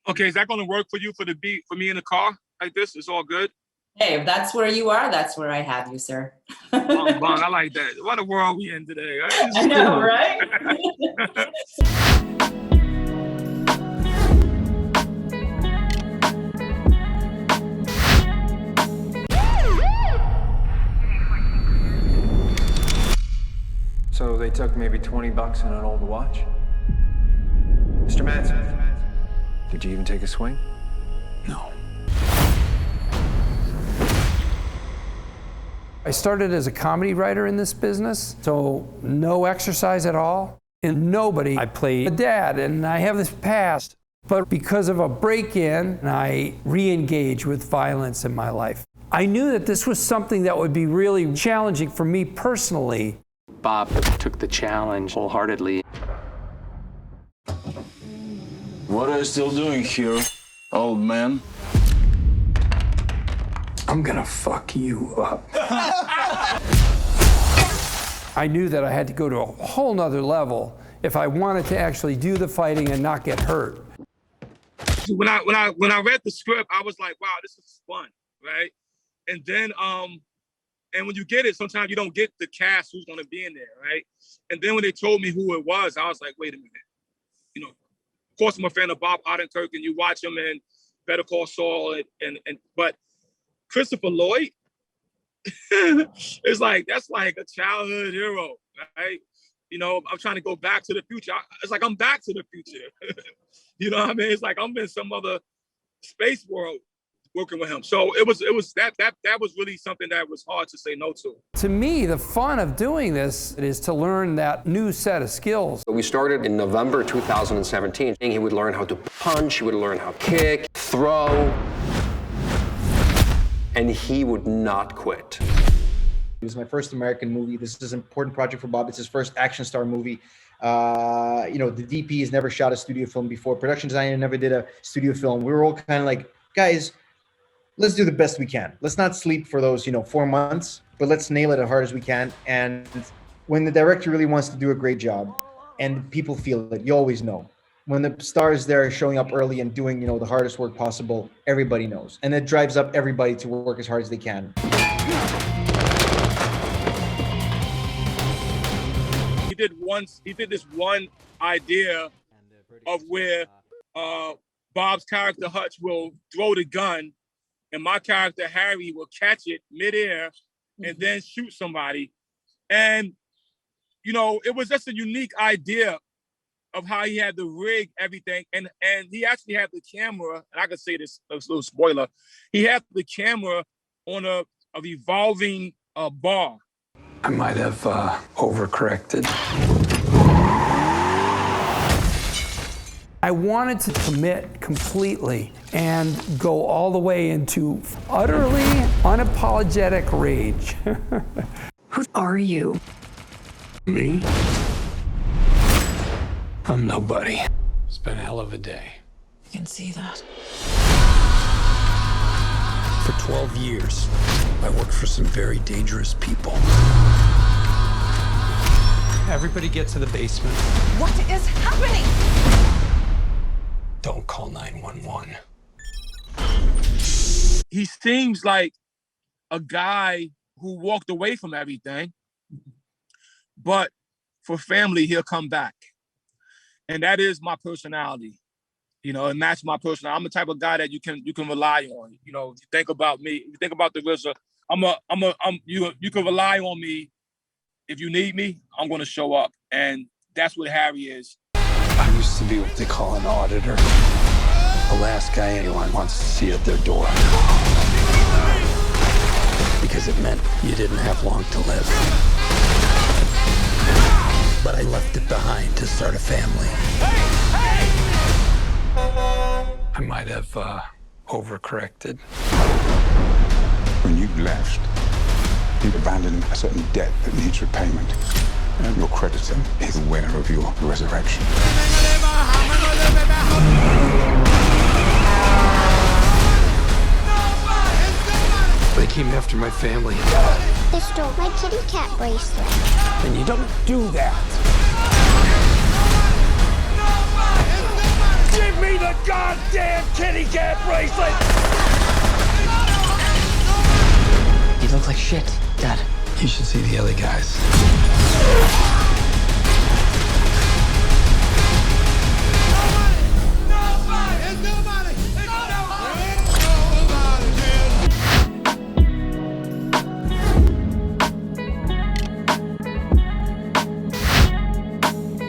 Okay, is that going to work for you for the beat for me in the car like this? It's all good. Hey, if that's where you are, that's where I have you, sir. Bong, bong, I like that. What a world we in today. I know, right? So they took maybe $20 and an old watch? Mr. Mansell, did you even take a swing? No. I started as a comedy writer in this business, so no exercise at all. And nobody, I played a dad, and I have this past. But because of a break-in, I re-engaged with violence in my life. I knew that this was something that would be really challenging for me personally. Bob took the challenge wholeheartedly. What are you still doing here, old man? I'm gonna fuck you up. I knew that I had to go to a whole nother level if I wanted to actually do the fighting and not get hurt. When I read the script, I was like, wow, this is fun, right? And then and when you get it, sometimes you don't get the cast who's gonna be in there, right? And then when they told me who it was, I was like, wait a minute. You know, of course I'm a fan of Bob Odenkirk, and you watch him in Better Call Saul, but Christopher Lloyd, it's like, that's like a childhood hero, right? You know, I'm trying to go back to the future. It's like I'm back to the future. You know what I mean? It's like I'm in some other space world working with him. So it was that was really something that was hard to say no to. To me, the fun of doing this is to learn that new set of skills. We started in November 2017. He would learn how to punch, he would learn how to kick, throw, and he would not quit. It was my first American movie. This is an important project for Bob. It's his first action star movie. You know, the DP has never shot a studio film before. Production designer never did a studio film. We were all kind of like, guys, let's do the best we can. Let's not sleep for those, 4 months, but let's nail it as hard as we can. And when the director really wants to do a great job and people feel it, you always know. When the star is there showing up early and doing, the hardest work possible, everybody knows. And it drives up everybody to work as hard as they can. He did this one idea of where Bob's character Hutch will throw the gun and my character Harry will catch it midair and then shoot somebody. And, it was just a unique idea of how he had to rig everything. And he actually had the camera, and I could say this, a little spoiler, he had the camera on a revolving bar. I might have overcorrected. I wanted to commit completely and go all the way into utterly unapologetic rage. Who are you? Me? I'm nobody. It's been a hell of a day. I can see that. For 12 years, I worked for some very dangerous people. Everybody get to the basement. What is happening? Don't call 911. He seems like a guy who walked away from everything, but for family, he'll come back. And that is my personality. It matched my personality. I'm the type of guy that you can rely on. You think about me, you think about the RZA, you can rely on me. If you need me, I'm gonna show up. And that's what Harry is. I used to be what they call an auditor. The last guy anyone wants to see at their door. Because it meant you didn't have long to live. But I left it behind to start a family. I might have overcorrected. When you left, you abandoned a certain debt that needs repayment. And your creditor is aware of your resurrection. They came after my family. They stole my kitty cat bracelet. And you don't do that. Give me the a goddamn kitty cat bracelet! You look like shit, Dad. You should see the other guys.